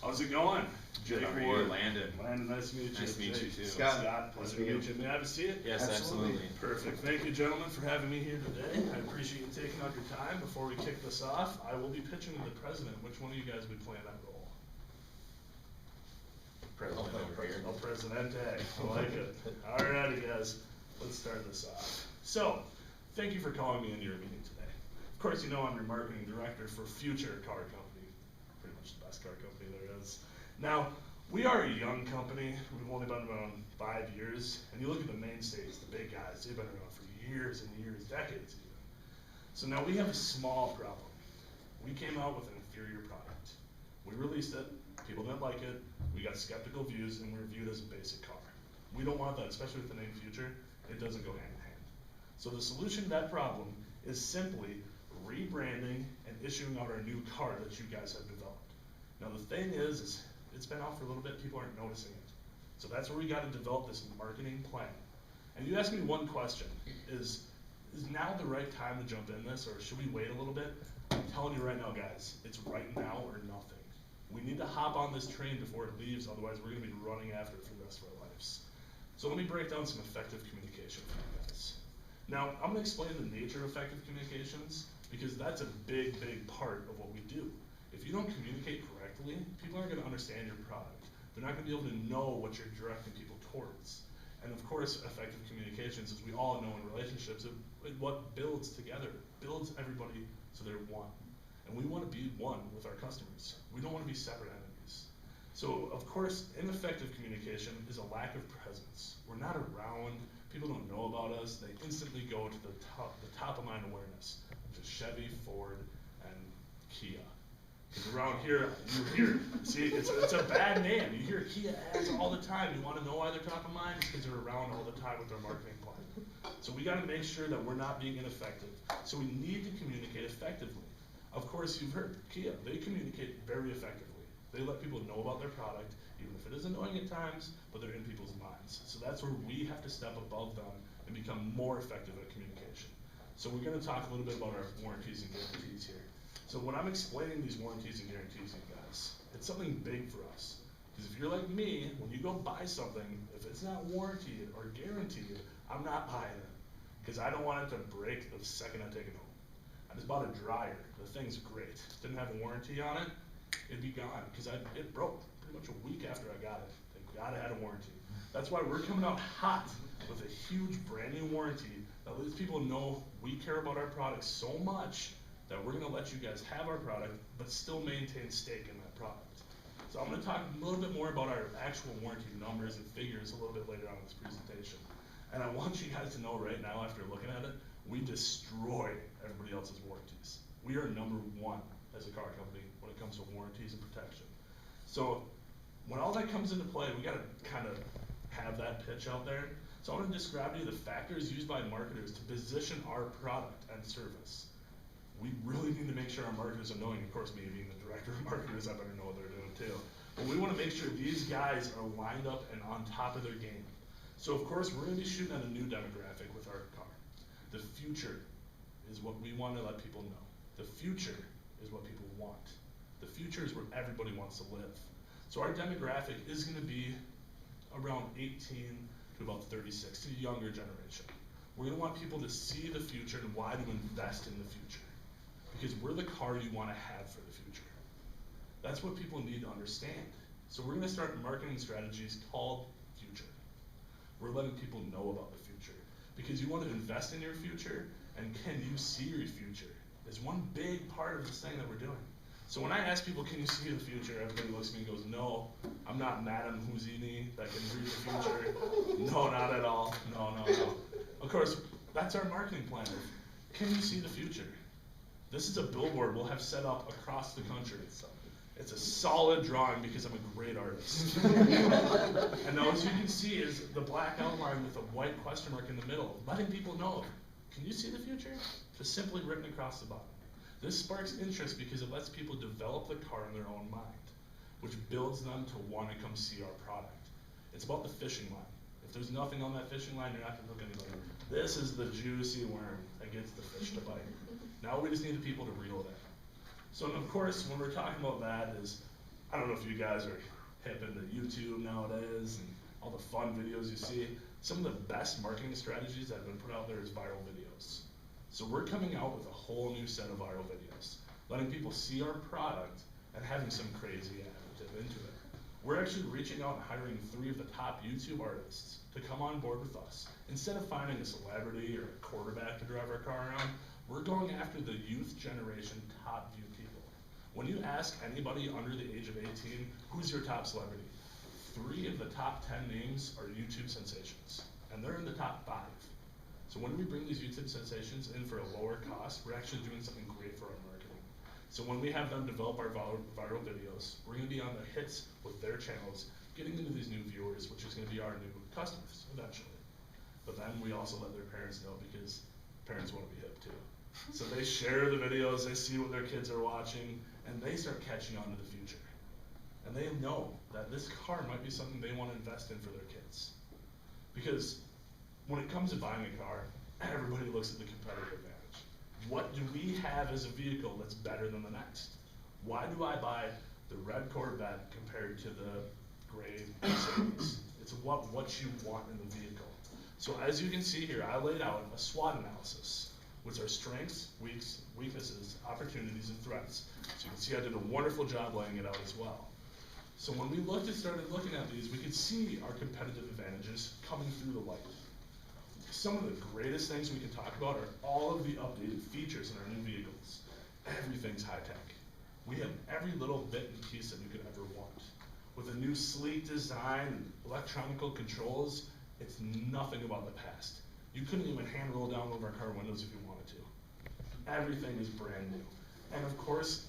How's it going? Good. How are you, Landon? Landon, nice to meet you. Nice to meet you too. Scott, pleasure to meet you. May I have a seat? Yes, absolutely. Perfect. Thank you, gentlemen, for having me here today. I appreciate you taking out your time. Before we kick this off, I will be pitching to the president. Which one of you guys would play that role? President over here. El Presidente. I like it. Alrighty, guys. Let's start this off. So, thank you for calling me into your meeting today. Of course, you know I'm your marketing director for Future Car Company. Pretty much the best car company there is. Now, we are a young company. We've only been around 5 years. And you look at the mainstays, the big guys, they've been around for years and years, decades even. So now we have a small problem. We came out with an inferior product. We released it. People didn't like it. We got skeptical views, and we were viewed as a basic car. We don't want that, especially with the name Future. It doesn't go hand in hand. So the solution to that problem is simply rebranding and issuing out our new car that you guys have developed. Now the thing is it's been out for a little bit, people aren't noticing it. So that's where we got to develop this marketing plan. And you asked me one question, is now the right time to jump in this, or should we wait a little bit? I'm telling you right now, guys, it's right now or nothing. We need to hop on this train before it leaves, otherwise we're gonna be running after it for the rest of our lives. So let me break down some effective communication for you guys. Now, I'm gonna explain the nature of effective communications, because that's a big, big part of what we do. If you don't communicate correctly, people aren't gonna understand your product. They're not gonna be able to know what you're directing people towards. And of course, effective communications, as we all know in relationships, what builds together, builds everybody so they're one. And we wanna be one with our customers. We don't wanna be separate entities. So of course, ineffective communication is a lack of presence. We're not around, people don't know about us, they instantly go to the top of mind awareness, which is Chevy, Ford, and Kia. Because around here, you hear, see, it's a bad name. You hear Kia ads all the time. You want to know why they're top of mind? Because they're around all the time with their marketing plan. So we got to make sure that we're not being ineffective. So we need to communicate effectively. Of course, you've heard Kia, they communicate very effectively. They let people know about their product, even if it is annoying at times, but they're in people's minds. So that's where we have to step above them and become more effective at communication. So we're going to talk a little bit about our warranties and guarantees here. So when I'm explaining these warranties and guarantees to you guys, it's something big for us. Because if you're like me, when you go buy something, if it's not warranted or guaranteed, I'm not buying it. Because I don't want it to break the second I take it home. I just bought a dryer. The thing's great. Didn't have a warranty on it, it'd be gone. Because it broke pretty much a week after I got it. Thank God it had a warranty. That's why we're coming out hot with a huge brand new warranty that lets people know we care about our products so much that we're going to let you guys have our product, but still maintain stake in that product. So I'm going to talk a little bit more about our actual warranty numbers and figures a little bit later on in this presentation. And I want you guys to know right now, after looking at it, we destroy everybody else's warranties. We are #1 as a car company when it comes to warranties and protection. So when all that comes into play, we got to kind of have that pitch out there. So I'm going to describe to you the factors used by marketers to position our product and service. We really need to make sure our marketers are knowing, of course me being the director of marketers, I better know what they're doing too. But we want to make sure these guys are lined up and on top of their game. So of course we're going to be shooting at a new demographic with our car. The future is what we want to let people know. The future is what people want. The future is where everybody wants to live. So our demographic is going to be around 18 to about 36, to the younger generation. We're going to want people to see the future and why to invest in the future. Because we're the car you want to have for the future. That's what people need to understand. So we're going to start marketing strategies called Future. We're letting people know about the future. Because you want to invest in your future, and can you see your future is one big part of this thing that we're doing. So when I ask people, can you see the future, everybody looks at me and goes, no, I'm not Madame Houdini that can read the future. No, not at all. No. Of course, that's our marketing plan. Can you see the future? This is a billboard we'll have set up across the country. It's a solid drawing because I'm a great artist. And now as you can see is the black outline with a white question mark in the middle, letting people know, can you see the future? Just simply written across the bottom. This sparks interest because it lets people develop the car in their own mind, which builds them to want to come see our product. It's about the fishing line. If there's nothing on that fishing line, you're not going to hook anybody. This is the juicy worm that gets the fish to bite. Now we just need the people to reel it in. So of course, when we're talking about that is, I don't know if you guys are hip into YouTube nowadays and all the fun videos you see. Some of the best marketing strategies that have been put out there is viral videos. So we're coming out with a whole new set of viral videos, letting people see our product and having some crazy additive into it. We're actually reaching out and hiring 3 of the top YouTube artists to come on board with us. Instead of finding a celebrity or a quarterback to drive our car around, we're going after the youth generation top view people. When you ask anybody under the age of 18, who's your top celebrity? 3 of the top 10 names are YouTube sensations, and they're in the top 5. So when we bring these YouTube sensations in for a lower cost, we're actually doing something great for our marketing. So when we have them develop our viral videos, we're going to be on the hits with their channels, getting into these new viewers, which is going to be our new customers eventually. But then we also let their parents know, because parents want to be hip too. So they share the videos, they see what their kids are watching, and they start catching on to the future. And they know that this car might be something they want to invest in for their kids. Because when it comes to buying a car, everybody looks at the competitive advantage. What do we have as a vehicle that's better than the next? Why do I buy the red Corvette compared to the gray Mercedes? It's what you want in the vehicle. So as you can see here, I laid out a SWOT analysis, which are strengths, weaknesses, opportunities, and threats. So you can see I did a wonderful job laying it out as well. So when we started looking at these, we could see our competitive advantages coming through the light. Some of the greatest things we can talk about are all of the updated features in our new vehicles. Everything's high tech. We have every little bit and piece that you could ever want. With a new sleek design and electronic controls, it's nothing about the past. You couldn't even hand roll down one of our car windows if you wanted to. Everything is brand new. And of course,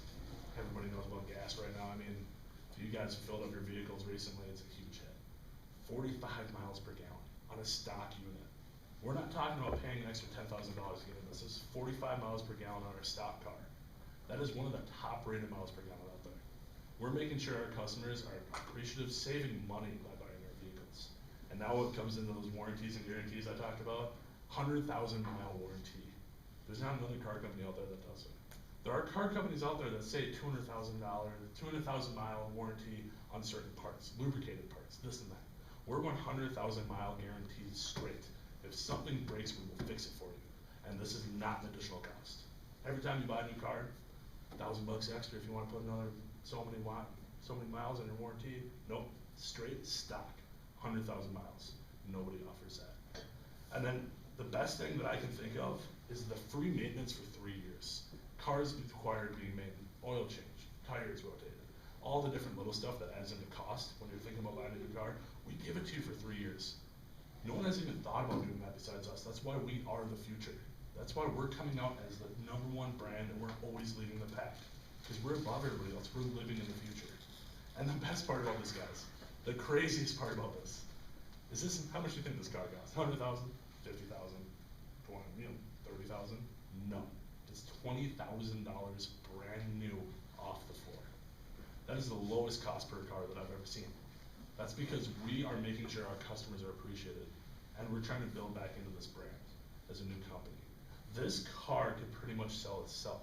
everybody knows about gas right now. I mean, if you guys filled up your vehicles recently, it's a huge hit. 45 miles per gallon on a stock unit. We're not talking about paying an extra $10,000 to get in this. This is 45 miles per gallon on our stock car. That is one of the top rated miles per gallon out there. We're making sure our customers are appreciative, saving money by buying our vehicles. And now it comes into those warranties and guarantees I talked about. 100,000 mile warranty. There's not another car company out there that does it. There are car companies out there that say $200,000, 200,000 mile warranty on certain parts, lubricated parts, this and that. We're 100,000 mile guaranteed straight. If something breaks, we will fix it for you. And this is not an additional cost. Every time you buy a new car, $1,000 extra if you want to put another so many miles on your warranty. Nope, straight stock, 100,000 miles. Nobody offers that. And then the best thing that I can think of is the free maintenance for 3 years. Cars required being maintenance, oil change, tires rotated, all the different little stuff that adds into cost when you're thinking about buying a new car. We give it to you for 3 years. No one has even thought about doing that besides us. That's why we are the future. That's why we're coming out as the #1 brand, and we're always leading the pack. Because we're above everybody else. We're living in the future. And the best part about this, guys, the craziest part about this, is how much do you think this car costs? 100,000, 50,000, 20, 30,000? No. It's $20,000 brand new off the floor. That is the lowest cost per car that I've ever seen. That's because we are making sure our customers are appreciated, and we're trying to build back into this brand as a new company. This car could pretty much sell itself,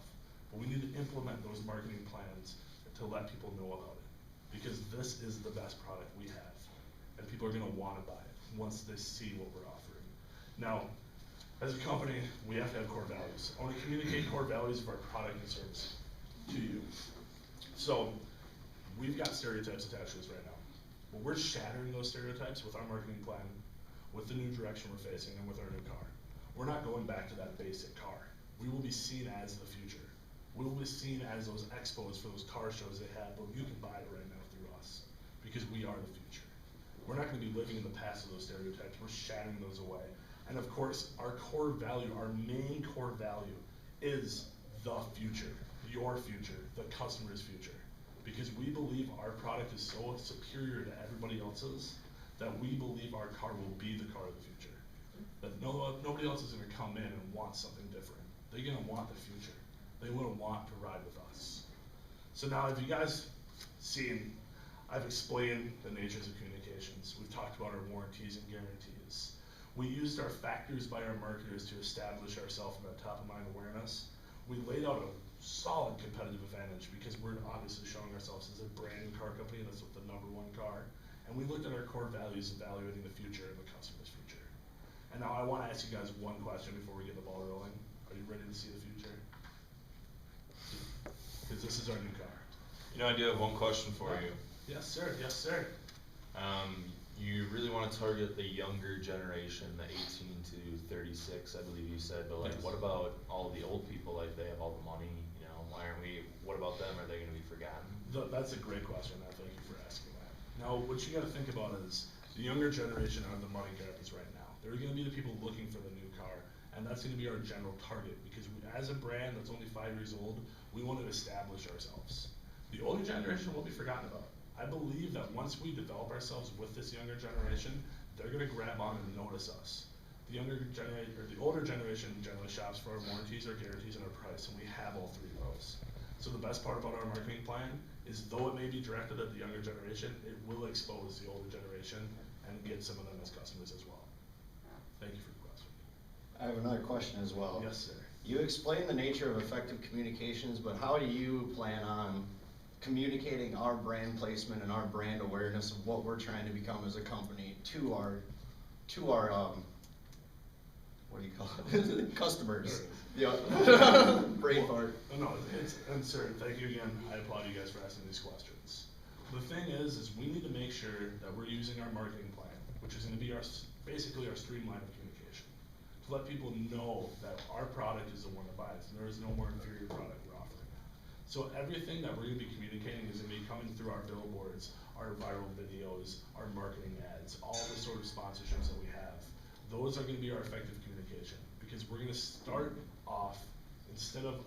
but we need to implement those marketing plans to let people know about it, because this is the best product we have, and people are going to want to buy it once they see what we're offering. Now, as a company, we have to have core values. I want to communicate core values of our product and service to you. So, we've got stereotypes attached to this right now. But we're shattering those stereotypes with our marketing plan, with the new direction we're facing, and with our new car. We're not going back to that basic car. We will be seen as the future. We will be seen as those expos for those car shows they have, but you can buy it right now through us, because we are the future. We're not going to be living in the past of those stereotypes. We're shattering those away. And of course, our core value, our main core value, is the future, your future, the customer's future. Because we believe our product is so superior to everybody else's that we believe our car will be the car of the future. That nobody else is going to come in and want something different. They're going to want the future. They will want to ride with us. So now, have you guys seen, I've explained the natures of communications. We've talked about our warranties and guarantees. We used our factors by our marketers to establish ourselves in that top of mind awareness. We laid out a solid competitive advantage because we're obviously showing ourselves as a brand new car company that's with the #1 car. And we looked at our core values evaluating the future and the customer's future. And now I want to ask you guys one question before we get the ball rolling. Are you ready to see the future? Because this is our new car. You know, I do have one question for you. Yes, sir. Yes, sir. You really want to target the younger generation, the 18 to 36, I believe you said, but like, Yes. what about all the old people? Like, they have all the money, you know, why aren't we, what about them? Are they going to be forgotten? That's a great question. Thank you for asking that. Now, what you got to think about is the younger generation are the money grabbers right now. They're going to be the people looking for the new car, and that's going to be our general target because we, as a brand that's only 5 years old, we want to establish ourselves. The older generation will be forgotten about. I believe that once we develop ourselves with this younger generation, they're going to grab on and notice us. The older generation generally shops for our warranties, our guarantees, and our price, and we have all 3 of those. So the best part about our marketing plan is though it may be directed at the younger generation, it will expose the older generation and get some of them as customers as well. Thank you for the question. I have another question as well. Yes, sir. You explained the nature of effective communications, but how do you plan on communicating our brand placement and our brand awareness of what we're trying to become as a company to our what do you call it? Customers. Yeah. Brain fart. No, and sir, thank you again. I applaud you guys for asking these questions. The thing is we need to make sure that we're using our marketing plan, which is going to be basically our streamline of communication, to let people know that our product is the one to buy. There is no more inferior product we're offering. So everything that we're going to be communicating is going to be coming through our billboards, our viral videos, our marketing ads, all the sort of sponsorships that we have. Those are going to be our effective communication because we're going to start off, instead of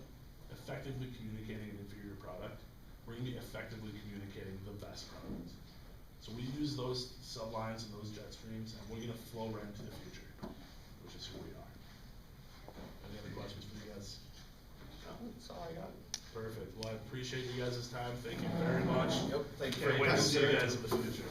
effectively communicating an inferior product, we're going to be effectively communicating the best product. So we use those sublines and those jet streams, and we're going to flow right into the future, which is who we are. Any other questions for you guys? That's all I got. Perfect. Well, I appreciate you guys' time. Thank you very much. Yep, thank you for Can't your wait to time, see you sir. guys in the future.